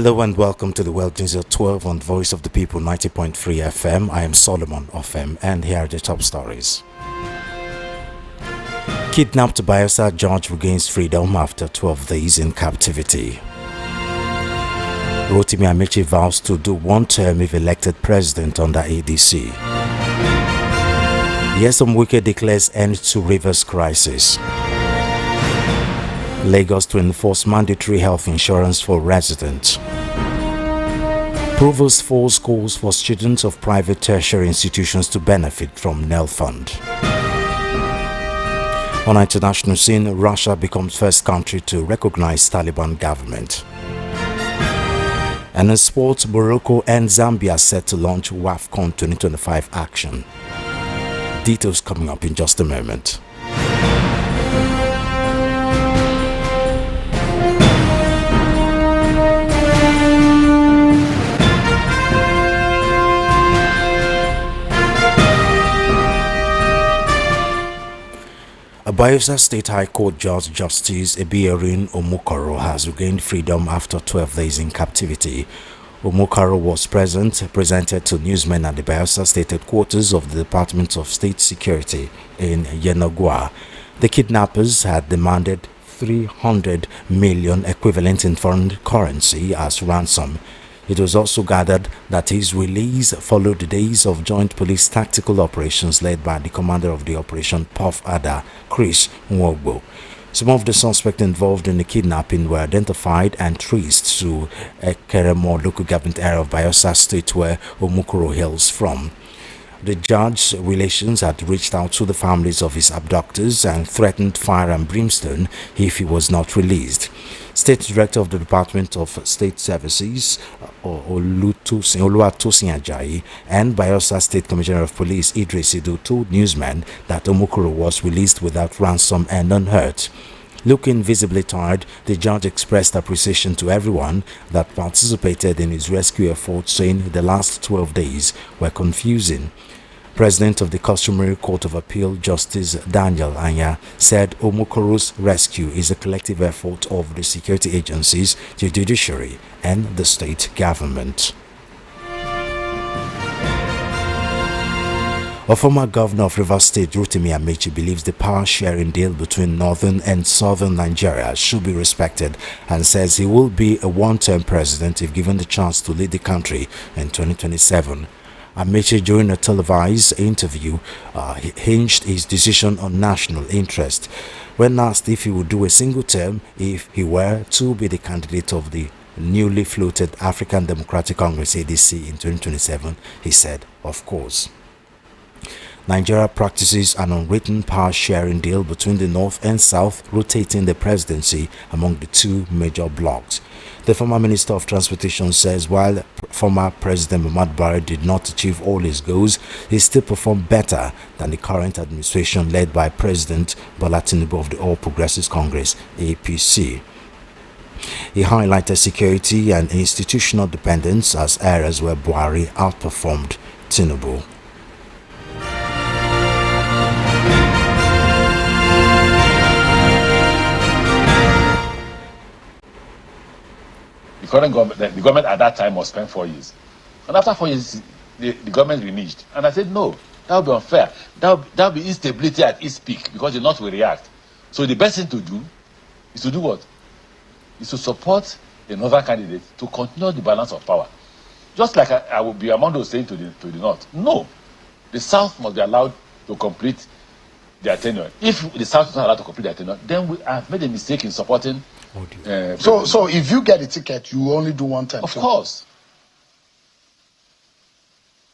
Hello and welcome to the World News at 12 on Voice of the People 90.3 FM. I am Solomon Ofem and here are the top stories. Kidnapped Bayelsa judge regains freedom after 12 days in captivity. Rotimi Amechi vows to do one term if elected president under ADC. Nyesom Wike declares end to Rivers crisis. Lagos to enforce mandatory health insurance for residents. Provost falls calls for students of private tertiary institutions to benefit from NEL Fund. On an international scene, Russia becomes first country to recognize Taliban government. And in sports, Morocco and Zambia set to launch WAFCON 2025 action. Details coming up in just a moment. A Bayelsa State High Court Judge Justice Ebierin Omokoro has regained freedom after 12 days in captivity. Omokoro was presented to newsmen at the Bayelsa State Headquarters of the Department of State Security in Yenagua. The kidnappers had demanded 300 million equivalent in foreign currency as ransom. It was also gathered that his release followed the days of joint police tactical operations led by the commander of the operation Puff Ada, Chris Nwogbo. Some of the suspects involved in the kidnapping were identified and traced to Ekeremo local government area of Bayelsa State where Omokoro hails from. The judge's relations had reached out to the families of his abductors and threatened fire and brimstone if he was not released. State Director of the Department of State Services, Oluwatosin Ajayi, and Bayelsa State Commissioner of Police, Idris Idu, told newsmen that Omokoro was released without ransom and unhurt. Looking visibly tired, the judge expressed appreciation to everyone that participated in his rescue effort, saying the last 12 days were confusing. President of the Customary Court of Appeal, Justice Daniel Anya, said Omokoro's rescue is a collective effort of the security agencies, the judiciary, and the state government. A former governor of Rivers State, Rotimi Amechi, believes the power-sharing deal between northern and southern Nigeria should be respected and says he will be a one-term president if given the chance to lead the country in 2027. Amechi, during a televised interview, hinged his decision on national interest. When asked if he would do a single term if he were to be the candidate of the newly floated African Democratic Congress ADC in 2027, he said, "Of course." Nigeria practices an unwritten power-sharing deal between the North and South, rotating the presidency among the two major blocs. The former Minister of Transportation says while former President Muhammadu Buhari did not achieve all his goals, he still performed better than the current administration led by President Bola Tinubu of the All Progressives Congress, APC. He highlighted security and institutional dependence as areas where Buhari outperformed Tinubu. The government at that time must spend 4 years. And after 4 years, the government reneged. And I said, no, that would be unfair. That would be instability at its peak because the North will react. So the best thing to do is to do what? Is to support a northern candidate to continue the balance of power. Just like I would be among those saying to the North, no, the South must be allowed to complete their tenure. If the South is not allowed to complete their tenure, then we have made a mistake in supporting. So if you get a ticket, you only do one time. Of course.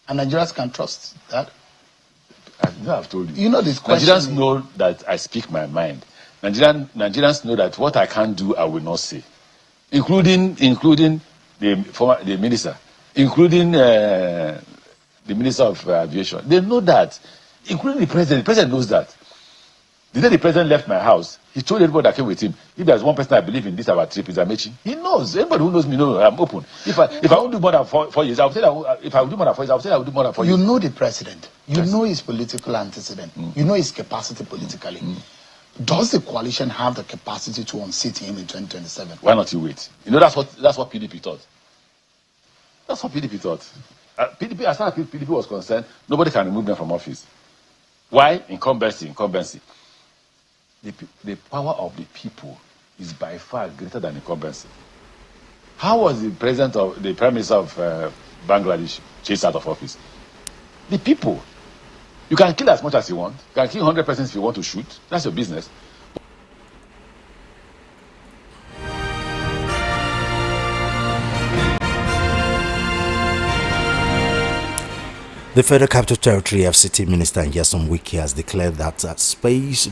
And Nigerians can trust that. I've told you. You know this question. Nigerians know that I speak my mind. Nigerians know that what I can't do, I will not say, including the minister, including the minister of aviation. They know that, including the president. The president knows that. The day the president left my house, he told everybody that came with him, if there's one person I believe in this our trip is Amechi. He knows. Anybody who knows me knows I'm open. If I won't do more than 4 years, I'll say that if I will do more than 4 years, I'll say I will do more than 4 years. You know the president. You know his political antecedent. You know his capacity politically. Does the coalition have the capacity to unseat him in 2027? Why not you wait? You know that's what PDP thought. That's what PDP thought. PDP, as far as PDP was concerned, nobody can remove them from office. Why? Incumbency. The power of the people is by far greater than incumbency. How was the Prime Minister of Bangladesh chased out of office? The people. You can kill as much as you want. You can kill 100 persons if you want to shoot. That's your business. The Federal Capital Territory FCT Minister Nyesom Wike has declared that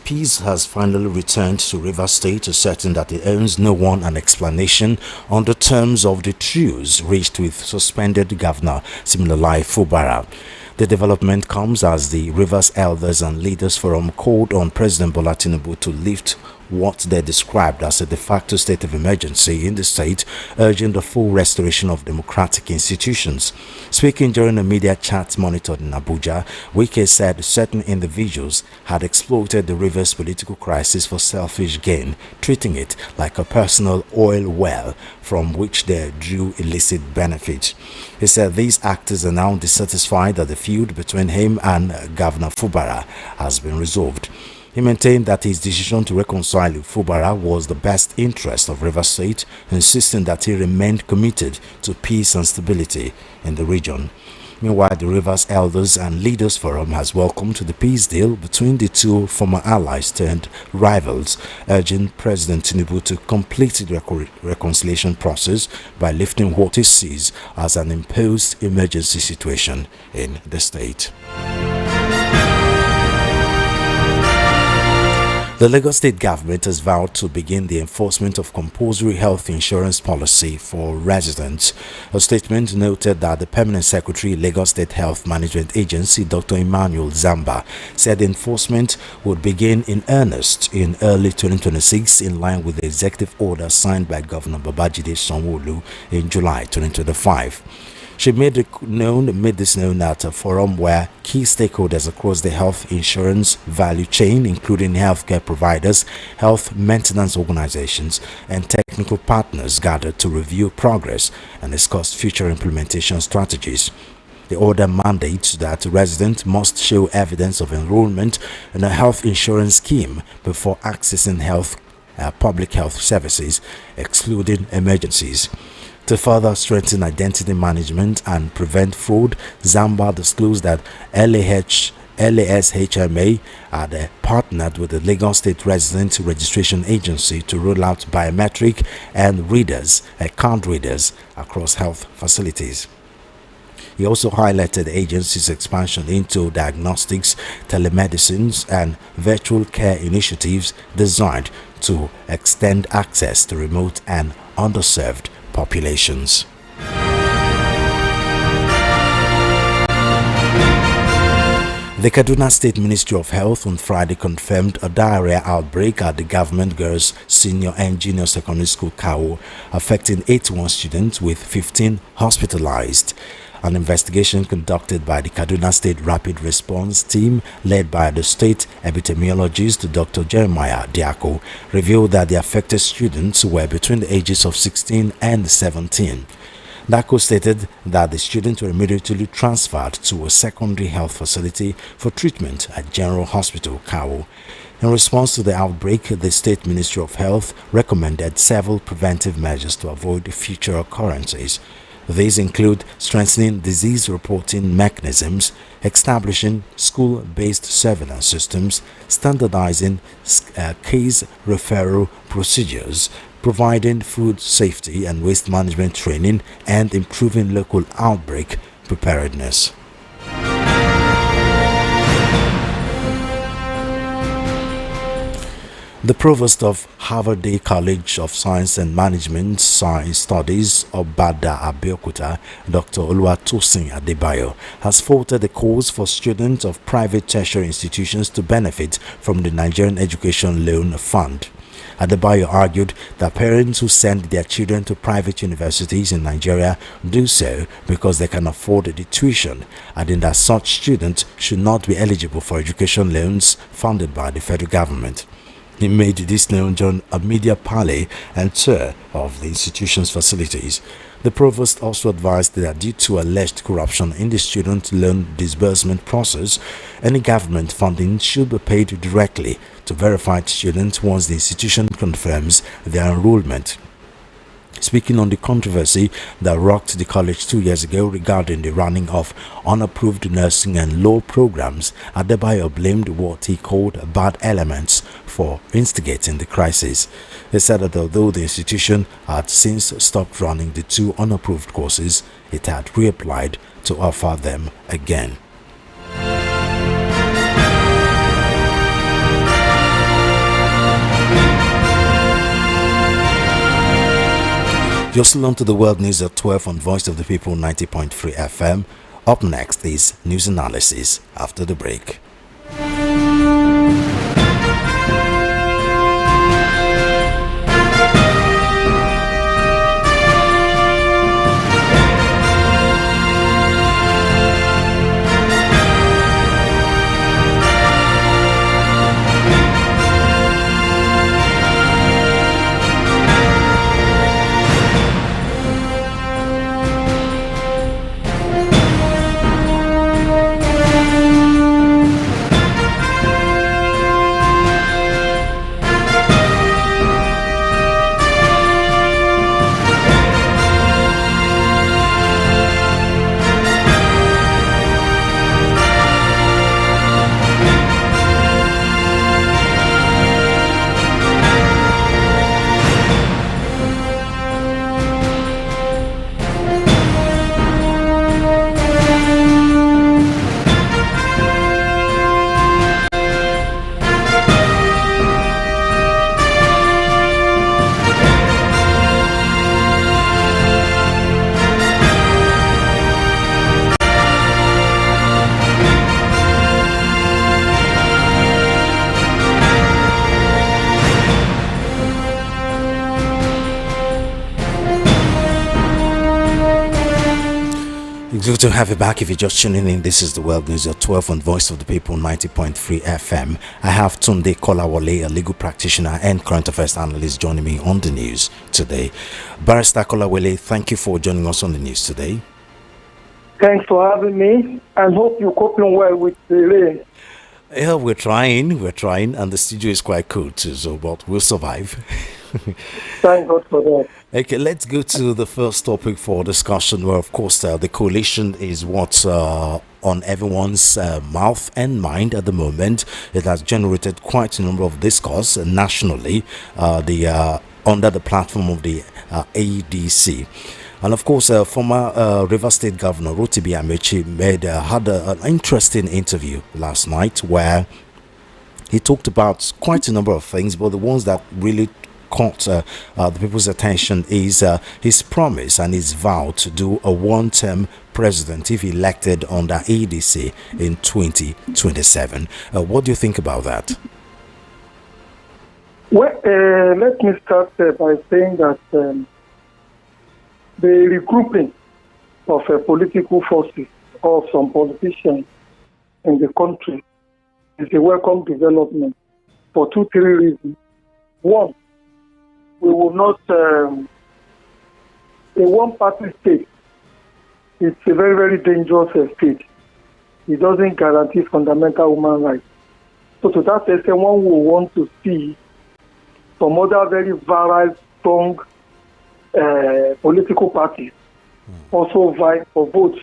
peace has finally returned to Rivers State, asserting that it owes no one an explanation on the terms of the truce reached with suspended Governor Siminalayi Fubara. The development comes as the Rivers Elders and Leaders Forum called on President Bola Tinubu to lift what they described as a de facto state of emergency in the state, urging the full restoration of democratic institutions. Speaking during a media chat monitored in Abuja, Wike said certain individuals had exploited the Rivers political crisis for selfish gain, treating it like a personal oil well from which they drew illicit benefit. He said these actors are now dissatisfied that the feud between him and Governor Fubara has been resolved. He maintained that his decision to reconcile with Fubara was the best interest of Rivers State, insisting that he remained committed to peace and stability in the region. Meanwhile, the Rivers Elders and Leaders Forum has welcomed the peace deal between the two former allies turned rivals, urging President Tinubu to complete the reconciliation process by lifting what he sees as an imposed emergency situation in the state. The Lagos State government has vowed to begin the enforcement of compulsory health insurance policy for residents. A statement noted that the Permanent Secretary, Lagos State Health Management Agency, Dr. Emmanuel Zamba, said enforcement would begin in earnest in early 2026 in line with the executive order signed by Governor Babajide Sanwo-Olu in July 2025. She made this known at a forum where key stakeholders across the health insurance value chain, including healthcare providers, health maintenance organizations, and technical partners, gathered to review progress and discuss future implementation strategies. The order mandates that residents must show evidence of enrollment in a health insurance scheme before accessing public health services, excluding emergencies. To further strengthen identity management and prevent fraud, Zamba disclosed that LASHMA had partnered with the Lagos State Resident Registration Agency to roll out biometric and card readers across health facilities. He also highlighted the agency's expansion into diagnostics, telemedicine, and virtual care initiatives designed to extend access to remote and underserved populations. The Kaduna State Ministry of Health on Friday confirmed a diarrhea outbreak at the Government Girls Senior and Junior Secondary School Kawo, affecting 81 students with 15 hospitalized. An investigation conducted by the Kaduna State Rapid Response Team, led by the state epidemiologist Dr. Jeremiah Diako, revealed that the affected students were between the ages of 16 and 17. Diako stated that the students were immediately transferred to a secondary health facility for treatment at General Hospital, Kawo. In response to the outbreak, the State Ministry of Health recommended several preventive measures to avoid future occurrences. These include strengthening disease reporting mechanisms, establishing school-based surveillance systems, standardizing case referral procedures, providing food safety and waste management training, and improving local outbreak preparedness. The provost of Harvard Day College of Science and Management Science Studies, Obada Abeokuta, Dr. Oluwatosin Adebayo, has faulted the calls for students of private tertiary institutions to benefit from the Nigerian Education Loan Fund. Adebayo argued that parents who send their children to private universities in Nigeria do so because they can afford the tuition, adding that such students should not be eligible for education loans funded by the federal government. He made this known during a media parley and tour of the institution's facilities. The provost also advised that due to alleged corruption in the student loan disbursement process, any government funding should be paid directly to verified students once the institution confirms their enrollment. Speaking on the controversy that rocked the college 2 years ago regarding the running of unapproved nursing and law programs, Adebayo blamed what he called bad elements for instigating the crisis. He said that although the institution had since stopped running the 2 unapproved courses, it had reapplied to offer them again. You're still on to the World News at 12 on Voice of the People 90.3 FM. Up next is news analysis after the break. Good to have you back. If you're just tuning in, this is the World News at 12 on Voice of the People 90.3 FM. I have Tunde Kolawole, a legal practitioner and current affairs analyst, joining me on the news today. Barrister Kolawole, thank you for joining us on the news today. Thanks for having me, and hope you're coping well with the rain. Yeah, we're trying, and the studio is quite cool too, so but we'll survive. Thank God for that. Okay, let's go to the first topic for discussion, where of course the coalition is what's on everyone's mouth and mind at the moment. It has generated quite a number of discourse nationally, under the platform of the ADC. And of course, former River State Governor Rotimi Amechi had an interesting interview last night where he talked about quite a number of things, but the ones that really caught the people's attention is his promise and his vow to do a one-term president if elected under ADC in 2027. What do you think about that? Well, let me start by saying that the regrouping of political forces of some politicians in the country is a welcome development for 2-3 reasons. One, we will not, a one-party state, it's a very, very dangerous state. It doesn't guarantee fundamental human rights. So to that extent, one will want to see some other very virile, strong political parties also vying for votes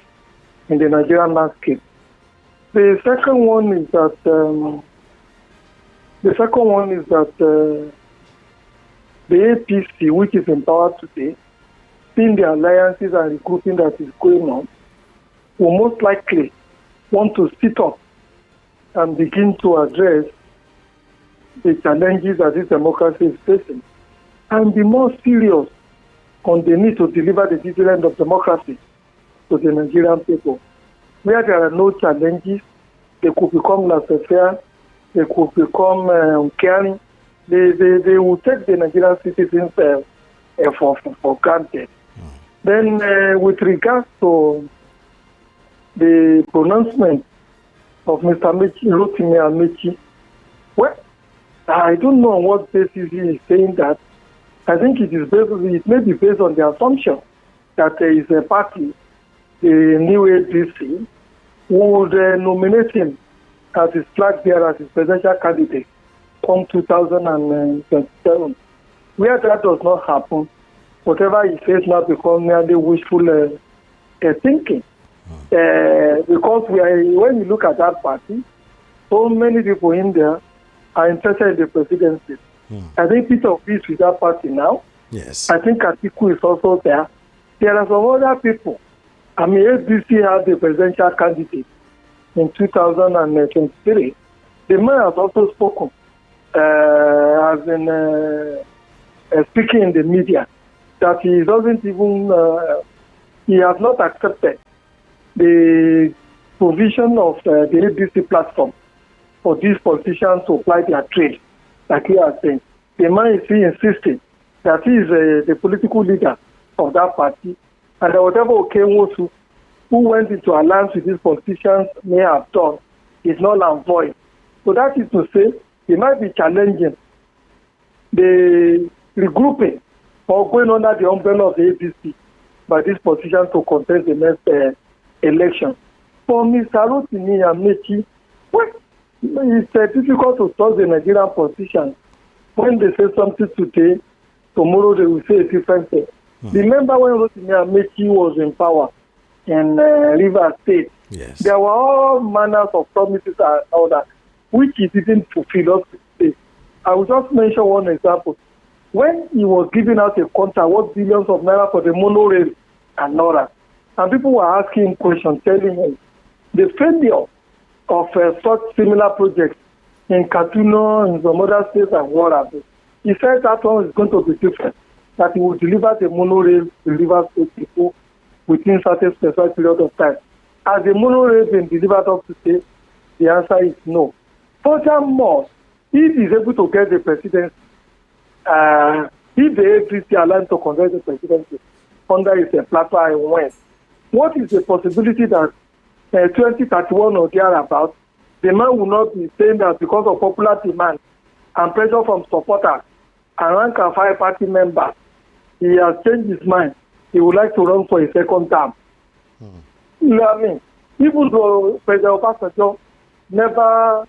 in the Nigerian landscape. The second one is that the APC, which is in power today, seeing the alliances and recruiting that is going on, will most likely want to sit up and begin to address the challenges that this democracy is facing and be more serious on the need to deliver the dividend of democracy to the Nigerian people. Where there are no challenges, they could become laissez-faire, they could become uncaring. They will take the Nigerian citizens for granted. Then with regards to the pronouncement of Mr. Rotimi Amechi, well, I don't know on what basis he is saying that. I think it may be based on the assumption that there is a party, the new ADC, would nominate him as his flag bearer, as his presidential candidate come 2027. Where that does not happen, whatever he says now becomes merely wishful thinking. Because when you look at that party, so many people in there are interested in the presidency. I think Peter Obi is with that party now. Yes. I think Atiku is also there. There are some other people. I mean, ADC had the presidential candidate in 2023. The man has also spoken, has been speaking in the media, that he doesn't even, he has not accepted the provision of the ADC platform for these politicians to apply their trade, like he has saying. The man is insisting that he is the political leader of that party, and that whatever Okenwosu, who went into alliance with these politicians, may have done is null and void. So that is to say, it might be challenging the regrouping or going under the umbrella of the ADC by these politicians to contest the next election. For Mr. Rotimi Amechi, well, it's difficult to trust the Nigerian politicians. When they say something today, tomorrow they will say a different thing. Remember when Rotimi Amechi was in power in Rivers State? Yes. There were all manners of promises and all that, which he didn't fulfill up to today. I will just mention one example. When he was giving out a contract worth billions of naira for the monorail and all that, and people were asking him questions, telling him the failure of such similar projects in Kaduna, in some other states and whatever. He said that one is going to be different, that he will deliver the monorail to Rivers State people within certain specific period of time. Has the monorail been delivered up to date? The answer is no. Furthermore, if he is able to get the presidency, if the APC allows to contest the presidency under his platform and win, what is the possibility that 2031 or thereabouts, the man will not be saying that because of popular demand and pressure from supporters and rank and file party members, he has changed his mind. He would like to run for a second term. You know what I mean? Even though President Obasanjo never,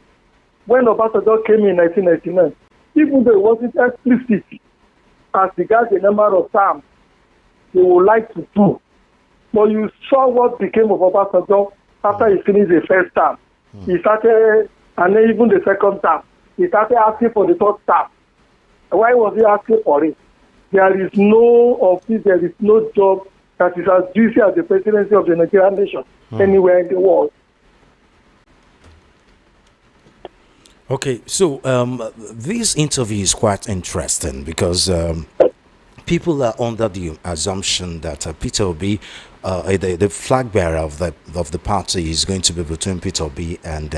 when Obasanjo came in 1999, even though it wasn't explicit as regards the number of terms they would like to do, but you saw what became of Obasanjo after he finished the first term. He started, and then even the second term, he started asking for the third term. Why was he asking for it? There is no office, there is no job that is as juicy as the presidency of the Nigerian nation anywhere in the world. Okay, so this interview is quite interesting because people are under the assumption that Peter Obi, the flag bearer of the party, is going to be between Peter Obi and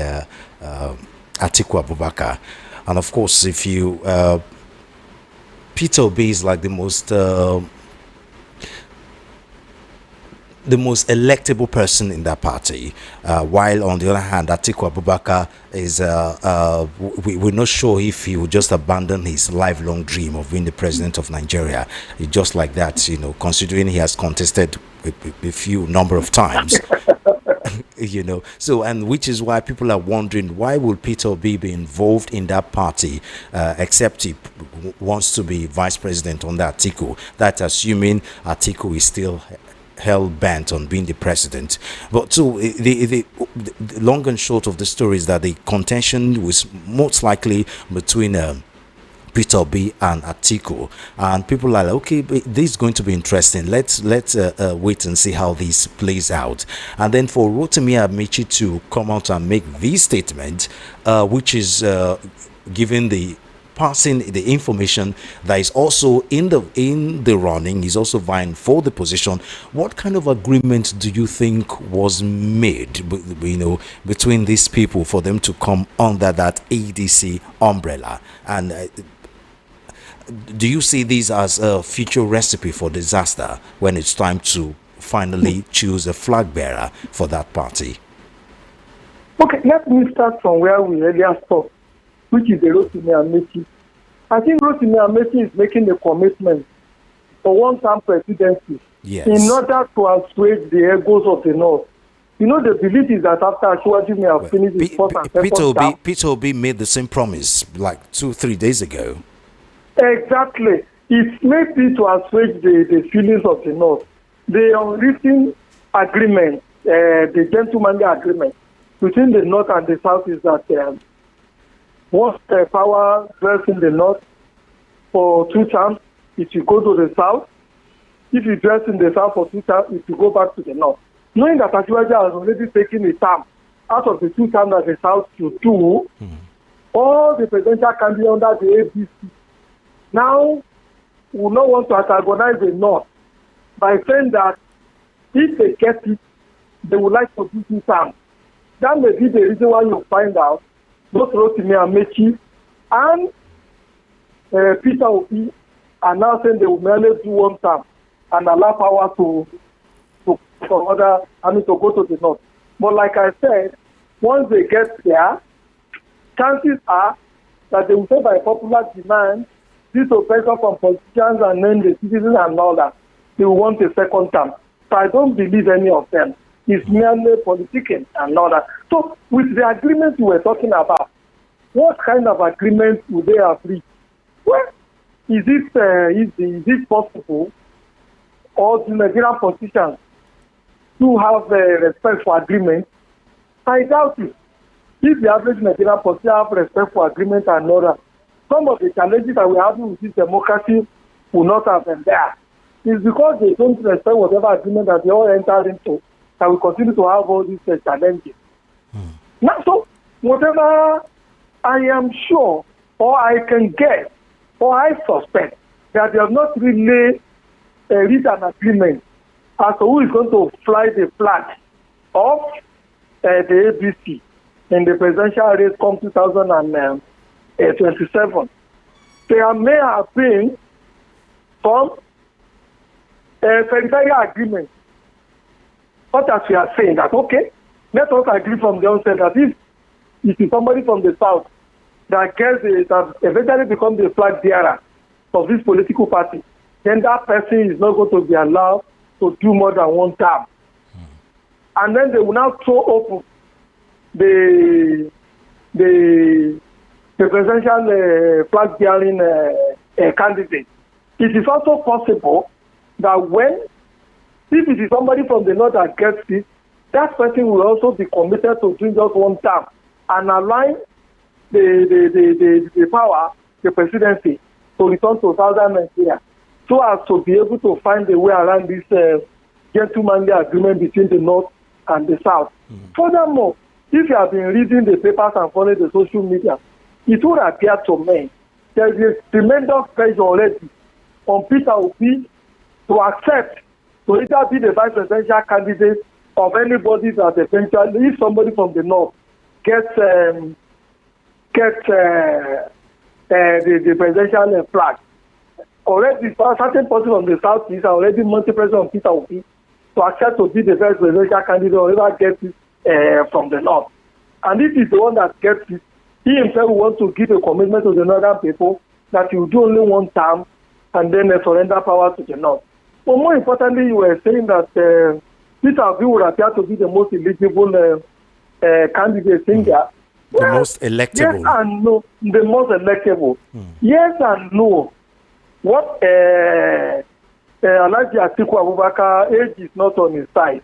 Atiku Abubakar. And of course, if you Peter Obi is like the most electable person in that party, while on the other hand Atiku Abubakar is we're not sure if he would just abandon his lifelong dream of being the president of Nigeria just like that, you know, considering he has contested a few number of times. You know, so, and which is why people are wondering, why will Peter Obi be involved in that party, except he wants to be vice president under Atiku? That's assuming Atiku is still hell bent on being the president. But so the long and short of the story is that the contention was most likely between Peter Obi and Atiku, and people are like, okay, this is going to be interesting. Let's wait and see how this plays out. And then for Rotimi Amechi to come out and make this statement, which is giving the passing the information that is also in the running, is also vying for the position. What kind of agreement do you think was made, you know, between these people for them to come under that ADC umbrella? And do you see this as a future recipe for disaster when it's time to finally choose a flag bearer for that party? Okay, let me start from where we earlier stopped, which is the Rotimi Amechi. I think Rotimi Amechi is making a commitment for one-term presidency Yes. in order to assuage the egos of the North. You know, the belief is that after Ashwaji may have finished his first and second term, Peter Obi made the same promise like 2-3 days ago. exactly. It may be to assuage the feelings of the North. The unwritten agreement, the gentlemanly agreement between the North and the South is that once the power dwells in the North for 2 terms, it will go to the South. If you dwell in the South for 2 terms, it will go back to the North. Knowing that Ashwaji has already taken a term out of the 2 terms that the South should do, all the presidential candidates under the ABC now will not want to antagonize the North by saying that if they get it, they would like to do 2 terms. That may be the reason why you find out both Rotimi Amechi and Peter Obi are now saying they will merely do 1 term and allow power to go to the North. But like I said, once they get there, chances are that they will say by popular demand, this oppression from politicians and then the citizens and all that, they will want a 2nd term. So I don't believe any of them. It's merely politicking and all that. So with the agreement you were talking about, what kind of agreement would they have reached? Well, is it possible, or the Nigerian politicians to have respect for agreement? I doubt it. If the average Nigerian politician have respect for agreement and all that, some of the challenges that we have with this democracy will not have been there. It's because they don't respect whatever agreement that they all entered into that we continue to have all these challenges. Now, so whatever I am sure, or I can guess, or I suspect that they have not really reached an agreement as to who is going to fly the flag of the ABC in the presidential race come 2027. There may have been some secretarial agreement. But as we are saying that, okay, let us agree from the onset that if it is somebody from the South that gets that eventually becomes the flag bearer of this political party, then that person is not going to be allowed to do more than 1 term. And then they will now throw open the presidential flag bearing candidate. It is also possible that if it is somebody from the North that gets it, that person will also be committed to doing just 1 term and align the power, the presidency, to return to Southern Nigeria, so as to be able to find a way around this gentlemanly agreement between the North and the South. Furthermore, if you have been reading the papers and following the social media, it would appear to me there is a tremendous pressure already on Peter Obi to accept to either be the vice presidential candidate of anybody that eventually, if somebody from the North gets the presidential flag. Already, certain person from the South is already mounting pressure on Peter Obi to accept to be the vice presidential candidate or whoever gets it from the North. And if he's the one that gets it, he himself will want to give a commitment to the Northern people that he will do only 1 term and then surrender power to the North. But more importantly, you were saying that Peter Obi would appear to be the most eligible candidate in there. The most electable. Yes and no. The most electable. Yes and no. What Alhaji Atiku Abubakar, age is not on his side.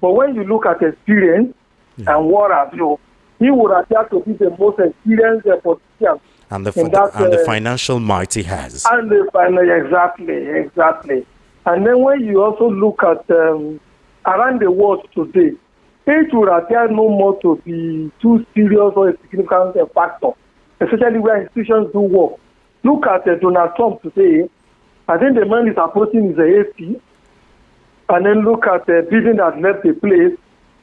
But when you look at experience and what have you, he would appear to be the most experienced politician. And the financial might he has. And exactly. And then when you also look at around the world today, age would appear no more to be too serious or a significant factor, especially where institutions do work. Look at Donald Trump today. I think the man is approaching his 80. And then look at Biden that left the place.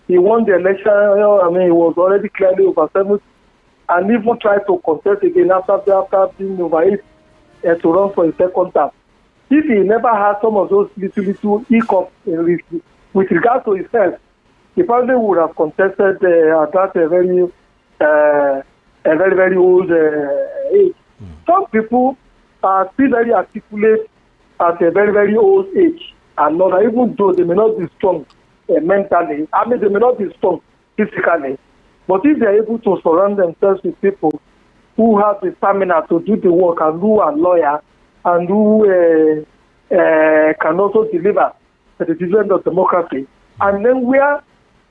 He won the election. He was already clearly over 70. And even tried to contest again after being over 8 to run for a 2nd term. If he never had some of those little hiccups with regard to his health, he probably would have contested at that very old age. Some people are still very articulate at a very, very old age. another, even though they may not be strong mentally, I mean, they may not be strong physically, but if they're able to surround themselves with people who have the stamina to do the work and who are loyal and who can also deliver the dividend of democracy, and then where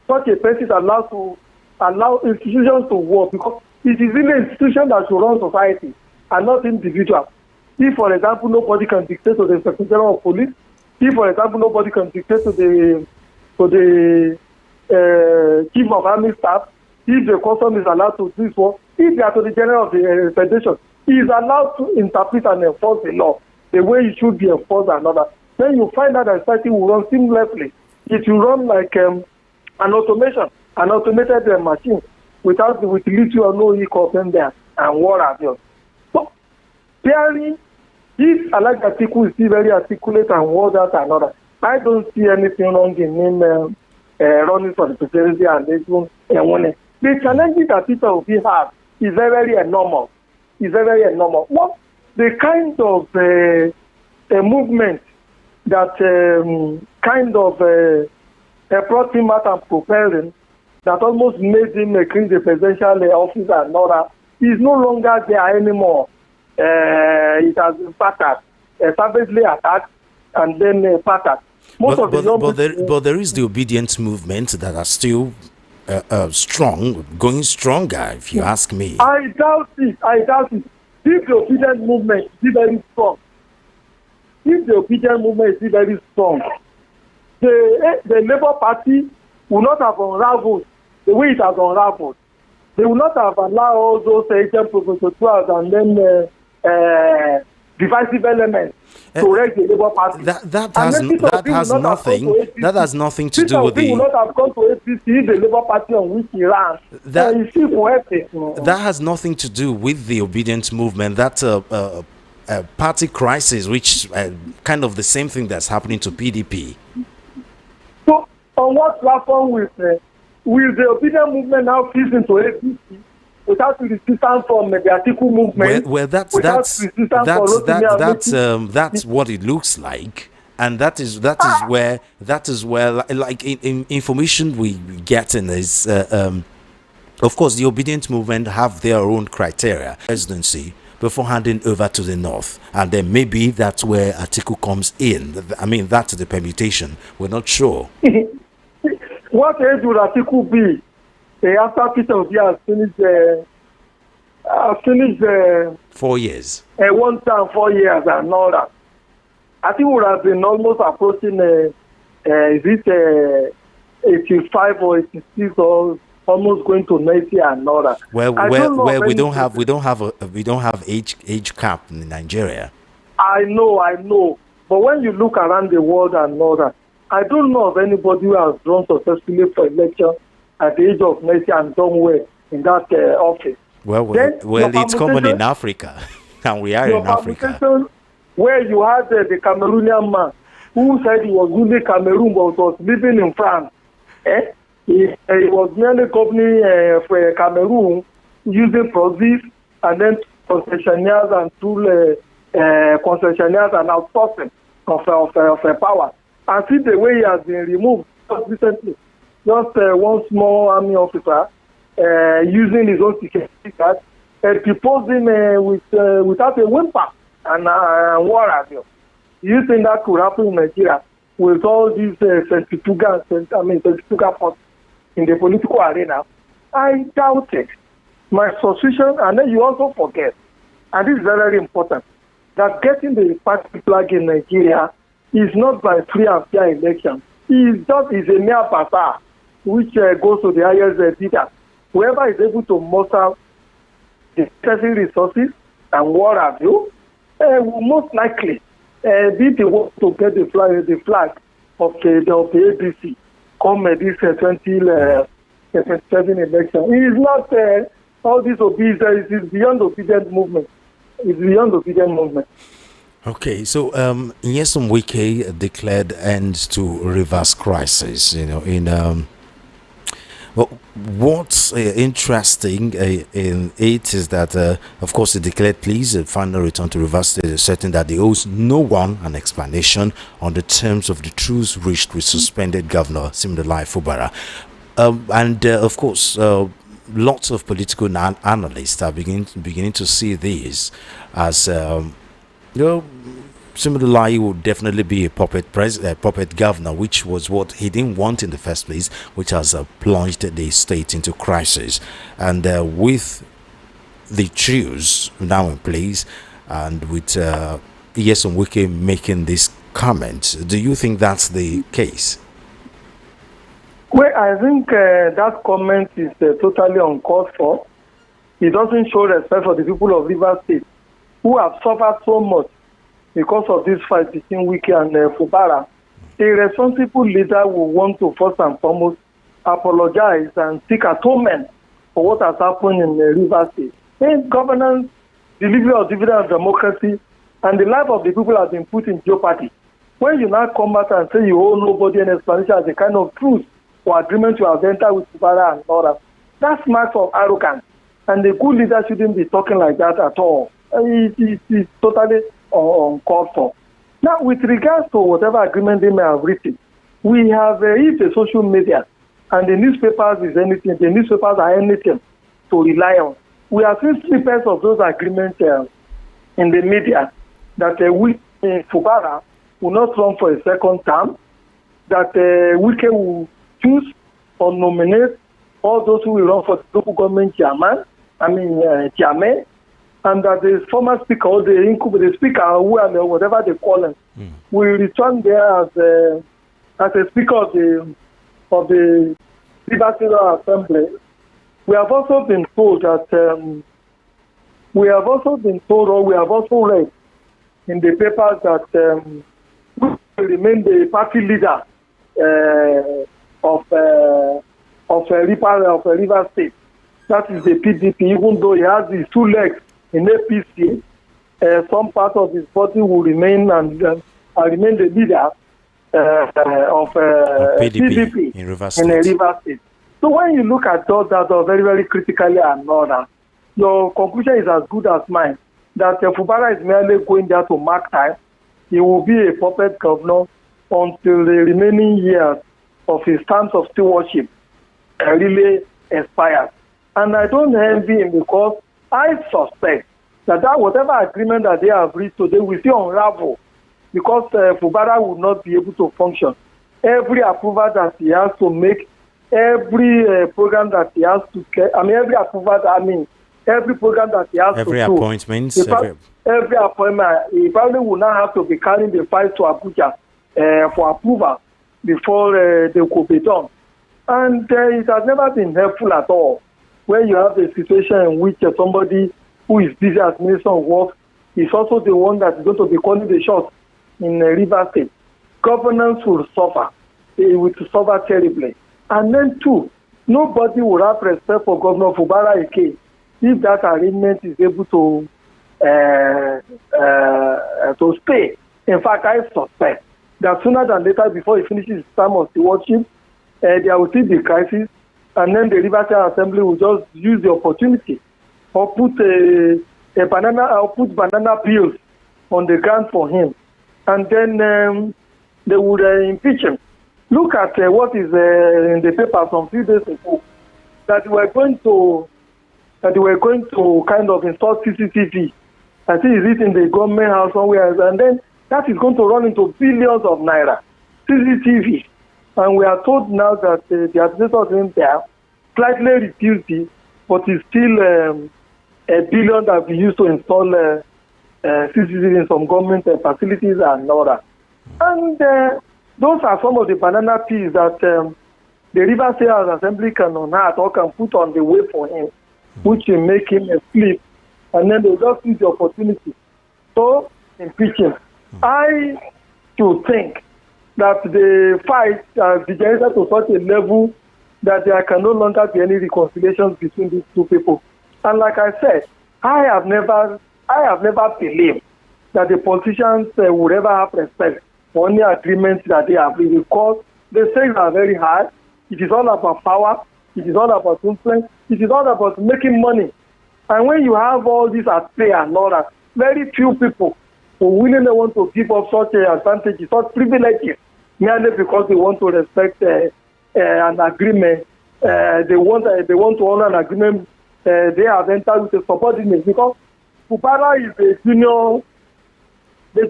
such a person is allowed to allow institutions to work, because it is really an institution that should run society and not individuals. If, for example, nobody can dictate to the Inspector General of Police, if, for example, nobody can dictate to the Chief of Army Staff, if the custom is allowed to do this work, if they are to the General of the Federation, he is allowed to interpret and enforce the law the way it should be enforced and other. Then you find that the society will run seamlessly. It will run like an automation, an automated machine with little or no hiccup in there and what have you. So, clearly, this alleged article is still very articulate and what that and other. I don't see anything wrong in him running for the presidency and even winning. The challenges that Peter Obi has is very enormous. It's very enormous. What the kind of movement that brought him out and propelled him, that almost made him clean the presidential office and all that, is no longer there anymore. It has been battered, savagely attacked, and then battered. But there is the obedient movement that are still strong, going stronger, if you ask me. I doubt it. If the obedient movement is very strong, the Labour Party will not have unraveled the way it has unraveled. They will not have allowed all those agent provocaeurs and then divisive elements to wreck the Labour Party. That has nothing to do with the. Will not have gone to APC, the Labour Party on which he ran. That has nothing to do with the obedient movement. That's a party crisis, which kind of the same thing that's happening to PDP. So, on what platform will the obedient movement now fit into APC without resistance from the article movement? Well, that's what it looks like, and that is where like in information we getting is of course the obedient movement have their own criteria presidency before handing over to the north, and then maybe that's where article comes in. I mean, that's the permutation. We're not sure. What age would article be after Peter Obi has finished 4 years? One time 4 years and all that. I think would have been almost approaching is it 85 or 86 or almost going to 90 and all that. We don't have age cap in Nigeria. I know. But when you look around the world and all that, I don't know of anybody who has run successfully for election at the age of 90 and done well in that office. Well, it's common in Africa, and we are in Africa. Where you had the Cameroonian man who said he was ruling Cameroon but was living in France. He was merely governing for Cameroon using proxies and then concessionaires and through concessionaires and outsourcing of power. And see the way he has been removed just recently. Just one small army officer using his own security card and proposing without a whimper and what have you. You think that could happen in Nigeria with all these centrifugal forces in the political arena? I doubt it. My suspicion, and then you also forget, and this is very, very important, that getting the party flag in Nigeria is not by free and fair election. It is a mere bazaar which goes to the highest bidder. Whoever is able to muster the necessary resources and what have you will most likely be the one to get the flag of the ABC come this 2027 election. It is not all this obedience. It is beyond obedient movement. It's beyond obedient movement. Okay, so Nyesom Wike declared end to reverse crisis. Well, what's interesting in it is that, of course, the declared pleas, final return to Rivers State, is certain that they owes no one an explanation on the terms of the truce reached with suspended Governor Siminalayi Fubara. Of course, lots of political analysts are beginning to see this as, Siminalayi would definitely be a puppet governor, which was what he didn't want in the first place, which has plunged the state into crisis. And with the truce now in place, and with Nyesom Wike making this comment, do you think that's the case? Well, I think that comment is totally uncalled for. It doesn't show respect for the people of Rivers State, who have suffered so much because of this fight between Wike and Fubara. A responsible leader will want to first and foremost apologize and seek atonement for what has happened in Rivers State. In governance, delivery of dividend of democracy, and the life of the people has been put in jeopardy. When you now come back and say you owe nobody an explanation as a kind of truce or agreement you have entered with Fubara and others, that's marks of arrogance. And the good leader shouldn't be talking like that at all. It's totally uncalled for. Now, with regards to whatever agreement they may have written, we have, if the social media and the newspapers is anything, the newspapers are anything to rely on. We have seen snippets of those agreements in the media that Fubara will not run for a second term, that Wike will choose or nominate all those who will run for the local government chairman, and that the former speaker or the speaker, whatever they call him, will return there as a speaker of the Rivers State Assembly. We have also been told that we have also read in the papers that we will remain the party leader of Rivers State. That is the PDP, even though he has his two legs in APC, some part of his party will remain and remain the leader of PDP in Rivers State. So when you look at those that are very, very critically and your conclusion is as good as mine, that Fubara is merely going there to mark time. He will be a puppet governor until the remaining years of his terms of stewardship really expires. And I don't envy him because I suspect that whatever agreement that they have reached today will still unravel because Fubara will not be able to function. Every approval that he has to make, every program that he has to get, every program that he has to do. Every appointment, he probably will not have to be carrying the files to Abuja for approval before they could be done. And it has never been helpful at all when you have a situation in which somebody who is busy as Minister of Works is also the one that is going to be calling the shots in Rivers State. Governance will suffer. It will suffer terribly. And then, two, nobody will have respect for Governor Fubara again if that arrangement is able to stay. In fact, I suspect that sooner than later, before he finishes his term of stewardship, there will still be crisis, and then the Rivers State Assembly will just use the opportunity or put banana peels on the ground for him, and then they would impeach him. Look at what is in the paper some few days ago that we were going to kind of install CCTV. I think it's in the government house somewhere, and then that is going to run into billions of naira CCTV. And we are told now that the administrators in there slightly reduced it, but it's still $1 billion that we used to install CCTV in some government facilities and all that. And those are some of the banana peas that the Rivers State Assembly can unearth or can put on the way for him, which will make him sleep, and then they'll just use the opportunity to impeach him. I do think that the fight has degenerated to such a level that there can no longer be any reconciliations between these two people. And like I said, I have never believed that the politicians would ever have respect for any agreements that they have, because the stakes are very high. It is all about power. It is all about influence. It is all about making money. And when you have all this at play and all that, very few people who willingly want to give up such advantages, such privileges, merely because they want to respect an agreement. They want to honor an agreement. They have entered with a subordinate because Fubara is the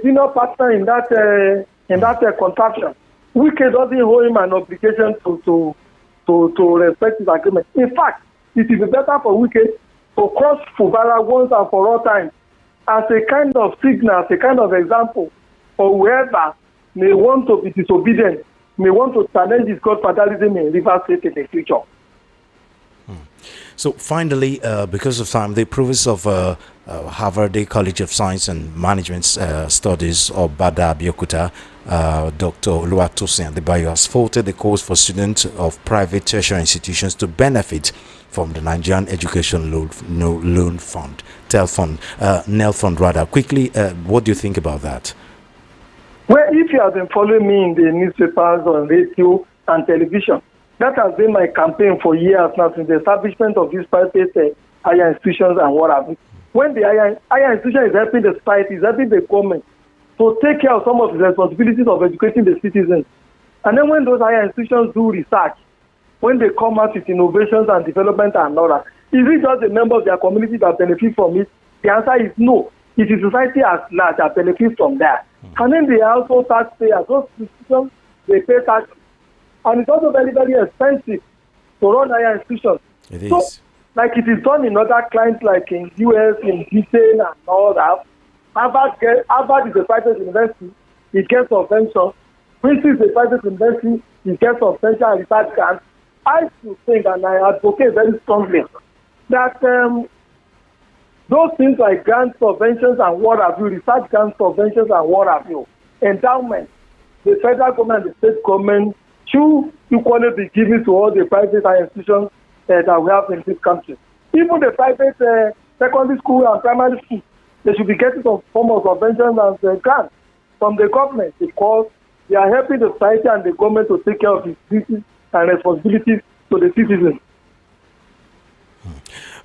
junior partner in that contraction. Wike doesn't hold him an obligation to respect his agreement. In fact, it is better for Wike to cross Fubara once and for all time as a kind of signal, as a kind of example for whoever may want to be disobedient, may want to challenge his godfatherism in Rivers State in the future. So finally, because of time, the professor of Harvard College of Science and Management Studies, or Bada Biokuta, Dr. Oluwatosin Adebayo, has faulted the calls for students of private tertiary institutions to benefit from the Nigerian Education Loan Fund, NEL Fund rather. Quickly, what do you think about that? Well, if you have been following me in the newspapers, on radio and television, that has been my campaign for years now, since the establishment of these private higher institutions and what have you. When the higher institution is helping the society, is helping the government to take care of some of the responsibilities of educating the citizens. And then when those higher institutions do research, when they come out with innovations and development and all that, is it just the members of their community that benefit from it? The answer is no. It is society at large that benefits from that. And then they are also taxpayers. Those institutions, they pay tax. And it's also very, very expensive to run higher institutions. It is. So, like it is done in other clients, like in US, in Britain, and all that. Harvard is a private university. It gets subvention. Princeton is a private university. It gets subvention and research grants. I should think, and I advocate very strongly, that those things like grants, subventions, and what have you, research grants, subventions, and what have you, endowment, the federal government and the state government should equally be given to all the private institutions that we have in this country. Even the private secondary school and primary school, they should be getting some form of subventions and grants from the government, because they are helping the society and the government to take care of its duties and responsibilities to the citizens.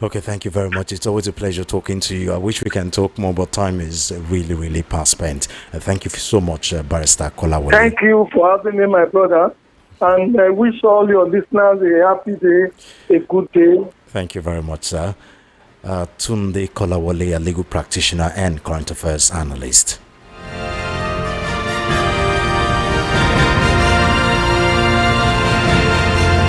Okay, thank you very much. It's always a pleasure talking to you. I wish we can talk more, but time is really, really past spent. Thank you so much, Barrister Kolawole. Thank you for having me, my brother. And I wish all your listeners a happy day, a good day. Thank you very much, sir. Tunde Kolawole, a legal practitioner and current affairs analyst.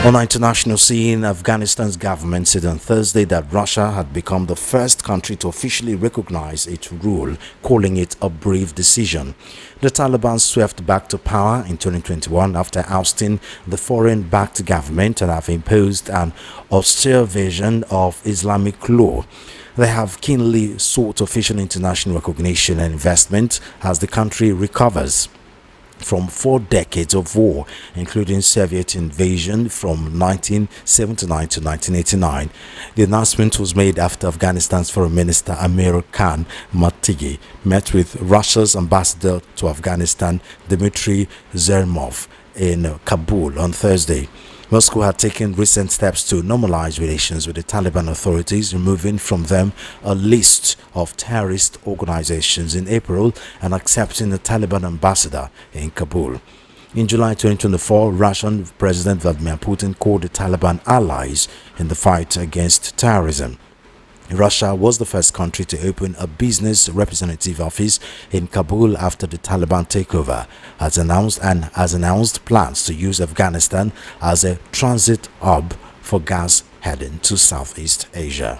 On the international scene, Afghanistan's government said on Thursday that Russia had become the first country to officially recognize its rule, calling it a brave decision. The Taliban swept back to power in 2021 after ousting the foreign-backed government and have imposed an austere version of Islamic law. They have keenly sought official international recognition and investment as the country recovers from 4 decades of war, including Soviet invasion from 1979 to 1989. The announcement was made after Afghanistan's Foreign Minister Amir Khan Matigi met with Russia's ambassador to Afghanistan, Dmitry Zermov, in Kabul on Thursday. Moscow had taken recent steps to normalize relations with the Taliban authorities, removing from them a list of terrorist organizations in April and accepting the Taliban ambassador in Kabul. In July 2024, Russian President Vladimir Putin called the Taliban allies in the fight against terrorism. Russia was the first country to open a business representative office in Kabul after the Taliban takeover, has announced plans to use Afghanistan as a transit hub for gas heading to Southeast Asia.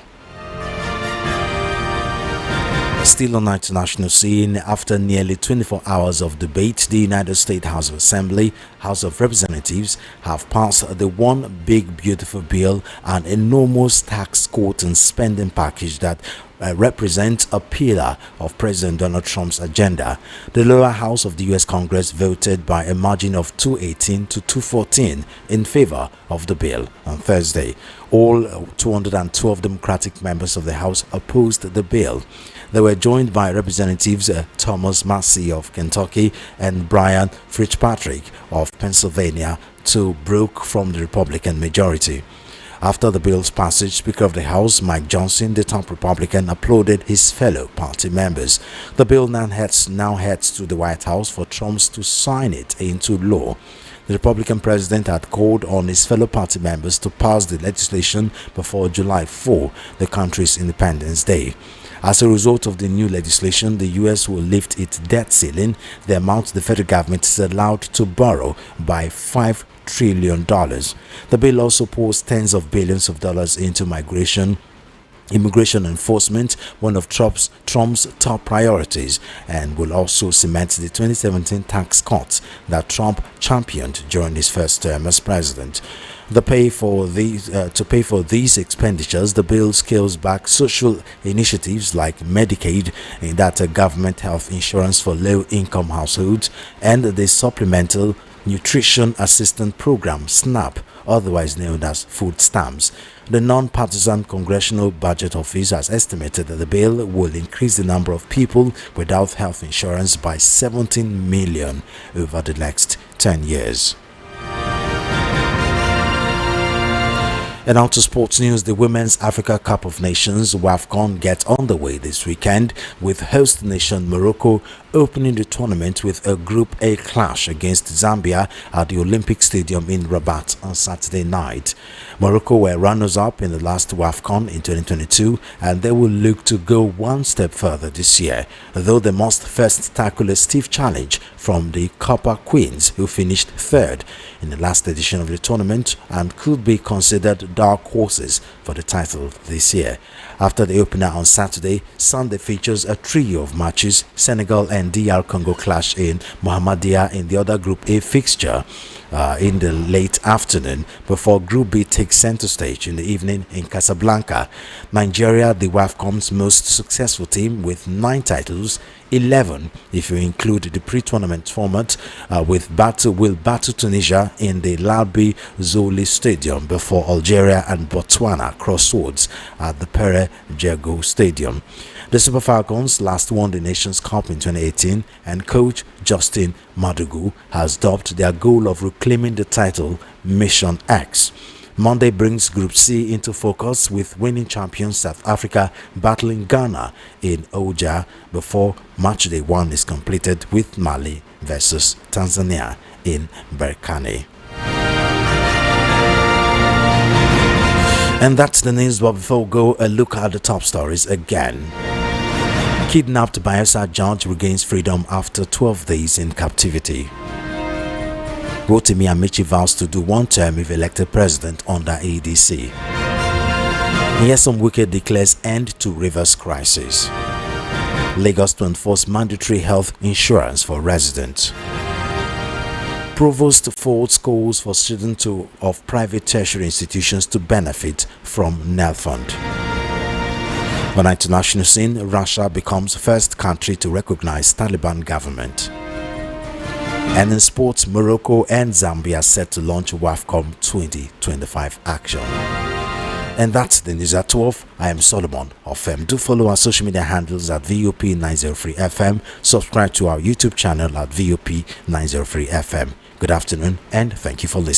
Still on the international scene, after nearly 24 hours of debate, the United States House of Assembly, House of Representatives have passed the One Big Beautiful Bill, an enormous tax cut and spending package that represents a pillar of President Donald Trump's agenda. The lower house of the U.S. Congress voted by a margin of 218 to 214 in favor of the bill on Thursday. All 212 Democratic members of the House opposed the bill. They were joined by Representatives Thomas Massie of Kentucky and Brian Fitzpatrick of Pennsylvania, to broke from the Republican majority. After the bill's passage, Speaker of the House Mike Johnson, the top Republican, applauded his fellow party members. The bill now heads to the White House for Trump to sign it into law. The Republican president had called on his fellow party members to pass the legislation before July 4, the country's Independence Day. As a result of the new legislation, the U.S. will lift its debt ceiling, the amount the federal government is allowed to borrow, by $5 trillion. The bill also pours tens of billions of dollars into immigration enforcement, one of Trump's top priorities, and will also cement the 2017 tax cuts that Trump championed during his first term as president. To pay for these expenditures, the bill scales back social initiatives like Medicaid, that government health insurance for low-income households, and the Supplemental Nutrition Assistance Program (SNAP), otherwise known as food stamps. The non-partisan Congressional Budget Office has estimated that the bill will increase the number of people without health insurance by 17 million over the next 10 years. And on to sports news. The Women's Africa Cup of Nations WAFCON gets underway this weekend, with host nation Morocco opening the tournament with a Group A clash against Zambia at the Olympic Stadium in Rabat on Saturday night. Morocco were runners-up in the last WAFCON in 2022, and they will look to go one step further this year, though they must first tackle a stiff challenge from the Copper Queens, who finished third in the last edition of the tournament and could be considered dark horses for the title this year. After the opener on Saturday, Sunday features a trio of matches. Senegal and DR Congo clash in Mohammedia in the other Group A fixture in the late afternoon, before Group B takes center stage in the evening in Casablanca. Nigeria, the WAFCON's most successful team with 9 titles, 11 if you include the pre-tournament format, will battle Tunisia in the Larbi Zoli Stadium before Algeria and Botswana cross swords at the Pere Djego Stadium. The Super Falcons last won the Nations Cup in 2018, and coach Justin Madugu has dubbed their goal of reclaiming the title Mission X. Monday brings Group C into focus, with winning champions South Africa battling Ghana in Oja before matchday 1 is completed, with Mali versus Tanzania in Berkane. And that's the news, but before we go, a look at the top stories again. Kidnapped Bayelsa judge regains freedom after 12 days in captivity. Rotimi Amici vows to do one term if elected president under ADC. Nyesom Wike declares end to Rivers crisis. Lagos to enforce mandatory health insurance for residents. Provost Ford calls for students of private tertiary institutions to benefit from NEL Fund. On international scene, Russia becomes first country to recognize Taliban government. And in sports, Morocco and Zambia set to launch WAFCON 2025 action. And that's the news at 12. I am Solomon Ofem. Do follow our social media handles at VOP903FM. Subscribe to our YouTube channel at VOP903FM. Good afternoon, and thank you for listening.